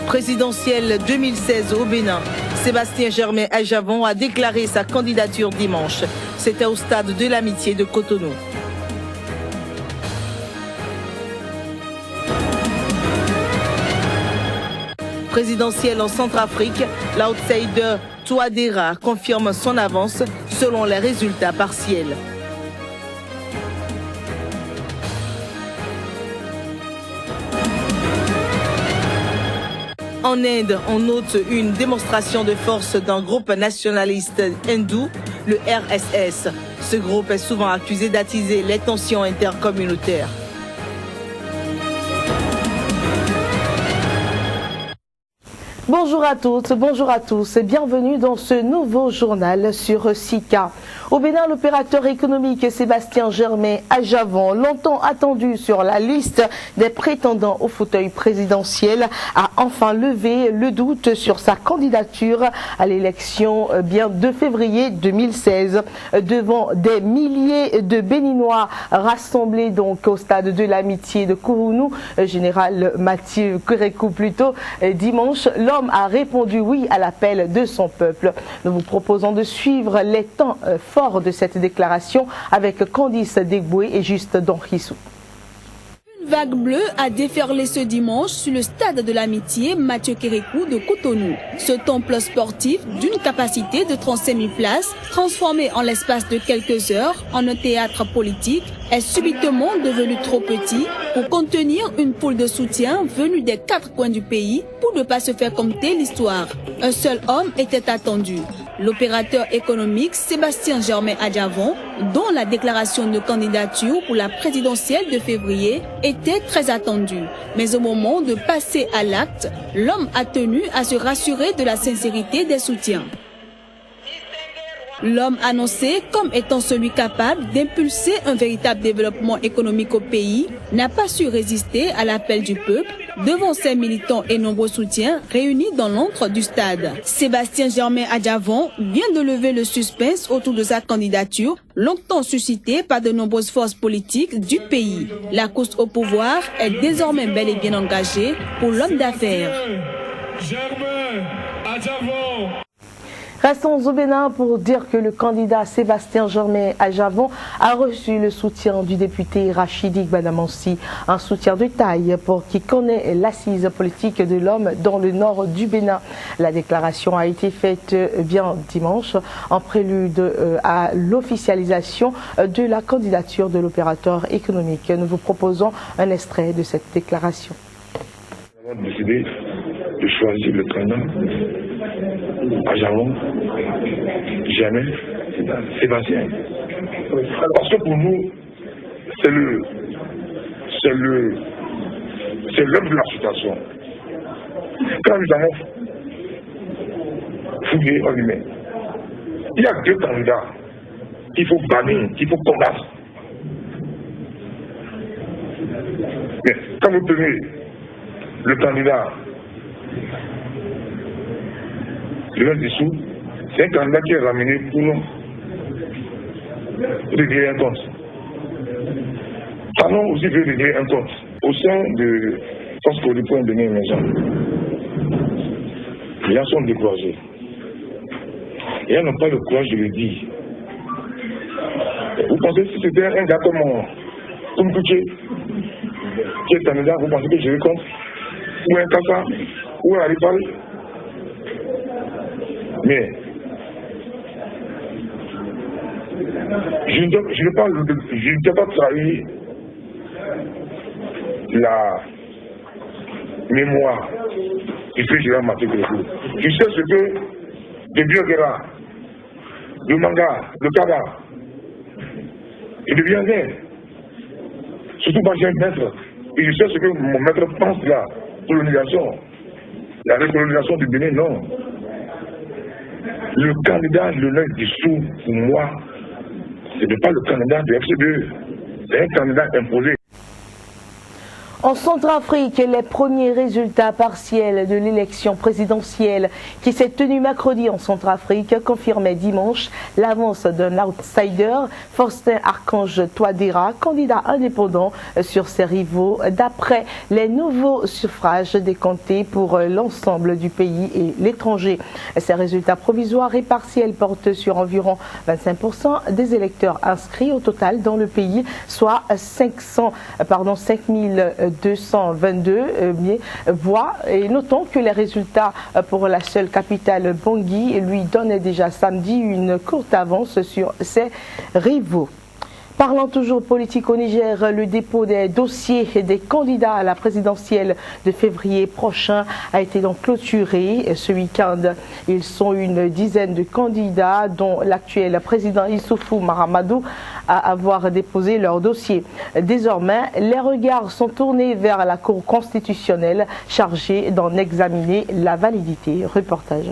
Présidentielle 2016 au Bénin. Sébastien Germain Adjavon a déclaré sa candidature dimanche. C'était au stade de l'Amitié de Cotonou. Présidentielle en Centrafrique, l'outsider Touadéra confirme son avance selon les résultats partiels. En Inde, on note une démonstration de force d'un groupe nationaliste hindou, le RSS. Ce groupe est souvent accusé d'attiser les tensions intercommunautaires. Bonjour à tous et bienvenue dans ce nouveau journal sur SICA. Au Bénin, l'opérateur économique Sébastien Germain Adjavon, longtemps attendu sur la liste des prétendants au fauteuil présidentiel, a enfin levé le doute sur sa candidature à l'élection de février 2016. Devant des milliers de Béninois rassemblés donc au stade de l'Amitié de Kourounou, général Mathieu Kérékou plutôt, dimanche, l'homme a répondu oui à l'appel de son peuple. Nous vous proposons de suivre les temps forts de cette déclaration avec Candice Degboué et Juste Donrissou. Une vague bleue a déferlé ce dimanche sur le stade de l'Amitié Mathieu Kérékou de Cotonou. Ce temple sportif d'une capacité de 35 000 places, transformé en l'espace de quelques heures en un théâtre politique, est subitement devenu trop petit pour contenir une foule de soutien venue des 4 coins du pays pour ne pas se faire compter l'histoire. Un seul homme était attendu, l'opérateur économique Sébastien Germain Adjavon, dont la déclaration de candidature pour la présidentielle de février était très attendue. Mais au moment de passer à l'acte, l'homme a tenu à se rassurer de la sincérité des soutiens. L'homme annoncé comme étant celui capable d'impulser un véritable développement économique au pays n'a pas su résister à l'appel du peuple devant ses militants et nombreux soutiens réunis dans l'antre du stade. Sébastien Germain Adjavon vient de lever le suspense autour de sa candidature, longtemps suscité par de nombreuses forces politiques du pays. La course au pouvoir est désormais bel et bien engagée pour l'homme d'affaires. Germain Adjavon. Restons au Bénin pour dire que le candidat Sébastien Germain Adjavon a reçu le soutien du député Rachidi Gbanamansi, un soutien de taille pour qui connaît l'assise politique de l'homme dans le nord du Bénin. La déclaration a été faite dimanche en prélude à l'officialisation de la candidature de l'opérateur économique. Nous vous proposons un extrait de cette déclaration. Nous avons décidé de choisir le candidat Adjavon, Germain, Sébastien. Parce que pour nous, c'est l'homme de la situation. Quand nous avons fouillé en humain, il y a 2 candidats qu'il faut bannir, qu'il faut combattre. Mais quand vous prenez le candidat le dessous, c'est un candidat qui est ramené pour régler un compte. Allons aussi veut régler un compte au sein de Force pour le point de donner une maison. Les gens sont découragés. Et ils n'ont pas le courage de le dire. Vous pensez que si c'était un gars comme Kouché, qui est candidat, vous pensez que je le compte? Ou un Kassa, ou un Alipal? Mais je ne peux pas trahir la mémoire du président Mathieu Kérékou. Je sais ce que le Bioguera, le Manga, le Kaba, je deviens bien. Surtout quand j'ai un maître. Et je sais ce que mon maître pense de la colonisation. La recolonisation du Bénin, non. Le candidat l'honneur dessous, pour moi, ce n'est pas le candidat de FCDE, c'est un candidat imposé. En Centrafrique, les premiers résultats partiels de l'élection présidentielle qui s'est tenue mercredi en Centrafrique confirmaient dimanche l'avance d'un outsider, Faustin Archange Touadéra, candidat indépendant sur ses rivaux, d'après les nouveaux suffrages décomptés pour l'ensemble du pays et l'étranger. Ces résultats provisoires et partiels portent sur environ 25% des électeurs inscrits au total dans le pays, soit 5222 voix. Et notons que les résultats pour la seule capitale Bangui lui donnaient déjà samedi une courte avance sur ses rivaux. Parlant toujours politique au Niger, le dépôt des dossiers des candidats à la présidentielle de février prochain a été donc clôturé ce week-end. Ils sont une dizaine de candidats, dont l'actuel président Issoufou Mahamadou, à avoir déposé leur dossier. Désormais, les regards sont tournés vers la Cour constitutionnelle chargée d'en examiner la validité. Reportage.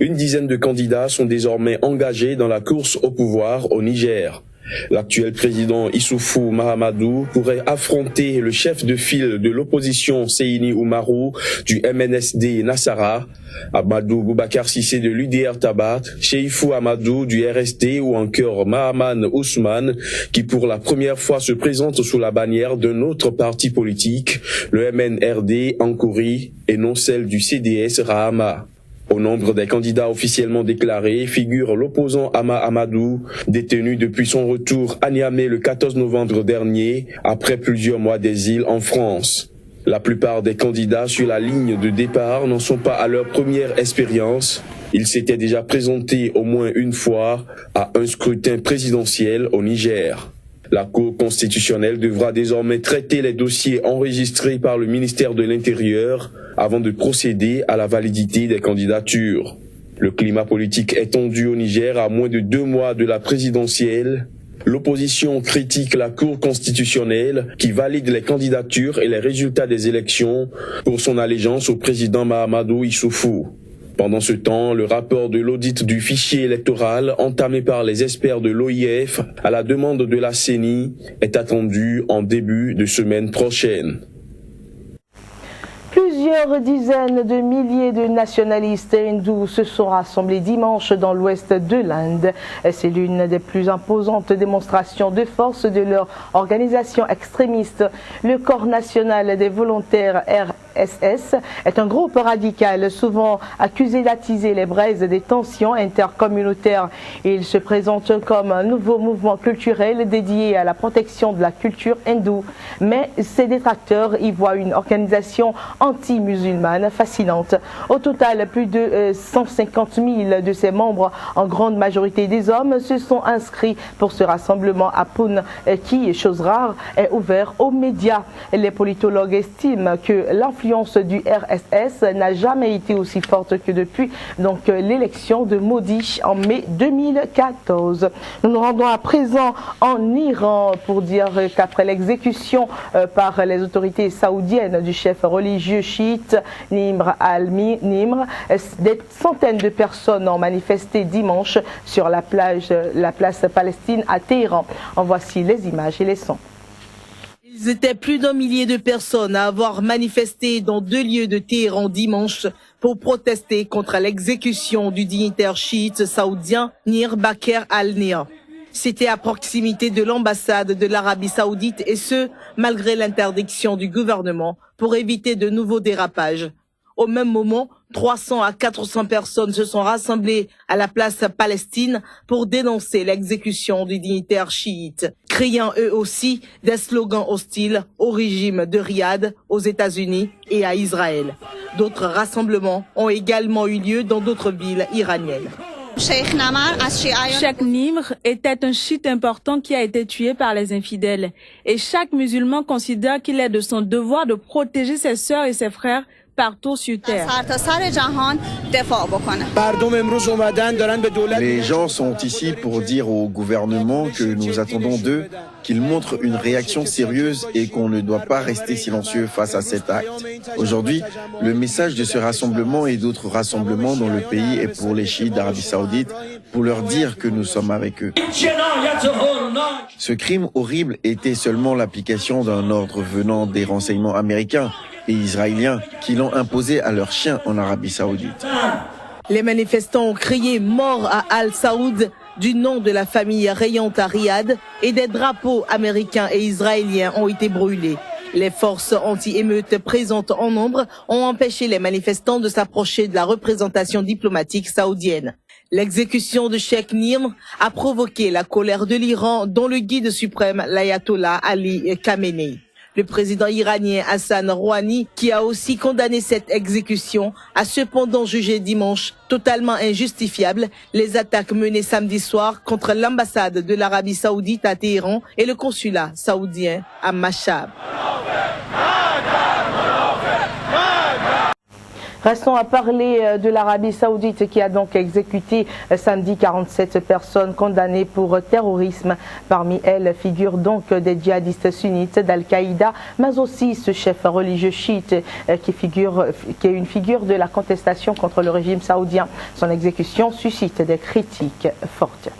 Une dizaine de candidats sont désormais engagés dans la course au pouvoir au Niger. L'actuel président Issoufou Mahamadou pourrait affronter le chef de file de l'opposition Seyni Oumarou du MNSD Nassara, Amadou Boubacar Sissé de l'UDR Tabat, Cheifou Amadou du RSD ou encore Mahaman Ousmane qui pour la première fois se présente sous la bannière d'un autre parti politique, le MNRD Ankouri et non celle du CDS Rahama. Au nombre des candidats officiellement déclarés figure l'opposant Ama Amadou, détenu depuis son retour à Niamey le 14 novembre dernier, après plusieurs mois d'exil en France. La plupart des candidats sur la ligne de départ n'en sont pas à leur première expérience. Ils s'étaient déjà présentés au moins une fois à un scrutin présidentiel au Niger. La Cour constitutionnelle devra désormais traiter les dossiers enregistrés par le ministère de l'Intérieur avant de procéder à la validité des candidatures. Le climat politique est tendu au Niger à moins de 2 mois de la présidentielle. L'opposition critique la Cour constitutionnelle qui valide les candidatures et les résultats des élections pour son allégeance au président Mahamadou Issoufou. Pendant ce temps, le rapport de l'audit du fichier électoral entamé par les experts de l'OIF à la demande de la CENI est attendu en début de semaine prochaine. Plusieurs dizaines de milliers de nationalistes hindous se sont rassemblés dimanche dans l'ouest de l'Inde. C'est l'une des plus imposantes démonstrations de force de leur organisation extrémiste. Le Corps national des volontaires RSS est un groupe radical souvent accusé d'attiser les braises des tensions intercommunautaires. Il se présente comme un nouveau mouvement culturel dédié à la protection de la culture hindoue. Mais ses détracteurs y voient une organisation anti-musulmane fascinante. Au total, plus de 150 000 de ses membres, en grande majorité des hommes, se sont inscrits pour ce rassemblement à Pune qui, chose rare, est ouvert aux médias. Les politologues estiment que l'influence du RSS n'a jamais été aussi forte que depuis l'élection de Modi en mai 2014. Nous nous rendons à présent en Iran pour dire qu'après l'exécution par les autorités saoudiennes du chef religieux chiite Nimr al-Nimr, des centaines de personnes ont manifesté dimanche sur la place Palestine à Téhéran. En voici les images et les sons. Ils étaient plus d'1 millier de personnes à avoir manifesté dans 2 lieux de Téhéran dimanche pour protester contre l'exécution du dignitaire chiite saoudien Nir Bakr al-Nia. C'était à proximité de l'ambassade de l'Arabie saoudite et ce, malgré l'interdiction du gouvernement pour éviter de nouveaux dérapages. Au même moment, 300 à 400 personnes se sont rassemblées à la place Palestine pour dénoncer l'exécution du dignitaire chiite, criant eux aussi des slogans hostiles au régime de Riyad, aux États-Unis et à Israël. D'autres rassemblements ont également eu lieu dans d'autres villes iraniennes. Cheikh Nimr était un chiite important qui a été tué par les infidèles. Et chaque musulman considère qu'il est de son devoir de protéger ses sœurs et ses frères partout sur Terre. Les gens sont ici pour dire au gouvernement que nous attendons d'eux qu'ils montrent une réaction sérieuse et qu'on ne doit pas rester silencieux face à cet acte. Aujourd'hui, le message de ce rassemblement et d'autres rassemblements dans le pays est pour les chiites d'Arabie Saoudite, pour leur dire que nous sommes avec eux. Ce crime horrible était seulement l'application d'un ordre venant des renseignements américains et israéliens qui l'ont imposé à leurs chiens en Arabie Saoudite. Les manifestants ont crié « Mort à Al Saoud » du nom de la famille rayante à Riyad et des drapeaux américains et israéliens ont été brûlés. Les forces anti-émeutes présentes en nombre ont empêché les manifestants de s'approcher de la représentation diplomatique saoudienne. L'exécution de Sheikh Nimr a provoqué la colère de l'Iran, dont le guide suprême, l'ayatollah Ali Khamenei. Le président iranien Hassan Rouhani, qui a aussi condamné cette exécution, a cependant jugé dimanche totalement injustifiable les attaques menées samedi soir contre l'ambassade de l'Arabie Saoudite à Téhéran et le consulat saoudien à Mashhad. Restons à parler de l'Arabie Saoudite qui a donc exécuté samedi 47 personnes condamnées pour terrorisme. Parmi elles figurent donc des djihadistes sunnites d'Al-Qaïda, mais aussi ce chef religieux chiite qui est une figure de la contestation contre le régime saoudien. Son exécution suscite des critiques fortes.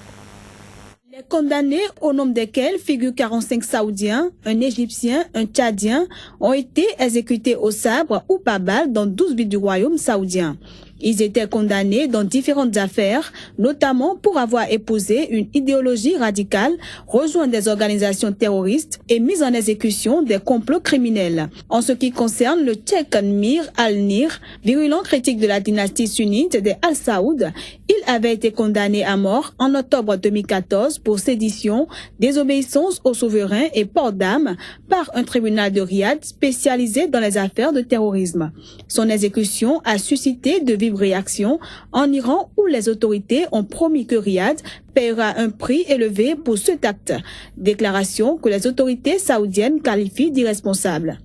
Les condamnés, au nombre desquels figurent 45 Saoudiens, un Égyptien, un Tchadien, ont été exécutés au sabre ou par balle dans 12 villes du royaume saoudien. Ils étaient condamnés dans différentes affaires, notamment pour avoir épousé une idéologie radicale, rejoint des organisations terroristes et mis en exécution des complots criminels. En ce qui concerne le Tchèque Mir al-Nir, virulent critique de la dynastie sunnite des Al-Saoud, il avait été condamné à mort en octobre 2014 pour sédition, désobéissance au souverain et port d'armes par un tribunal de Riyad spécialisé dans les affaires de terrorisme. Son exécution a suscité de vives réactions en Iran où les autorités ont promis que Riyad paiera un prix élevé pour cet acte. Déclaration que les autorités saoudiennes qualifient d'irresponsable.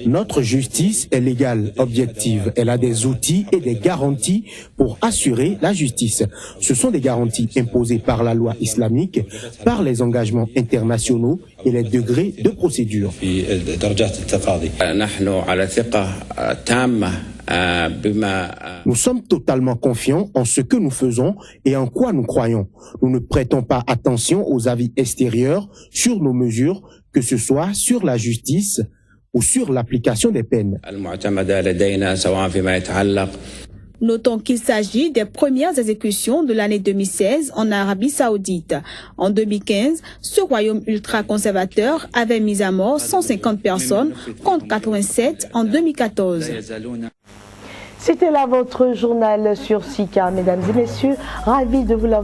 Notre justice est légale, objective. Elle a des outils et des garanties pour assurer la justice. Ce sont des garanties imposées par la loi islamique, par les engagements internationaux et les degrés de procédure. Nous sommes totalement confiants en ce que nous faisons et en quoi nous croyons. Nous ne prêtons pas attention aux avis extérieurs sur nos mesures, que ce soit sur la justice ou sur l'application des peines. Notons qu'il s'agit des premières exécutions de l'année 2016 en Arabie Saoudite. En 2015, ce royaume ultra-conservateur avait mis à mort 150 personnes contre 87 en 2014. C'était là votre journal sur Sika, mesdames et messieurs. Ravi de vous l'avoir.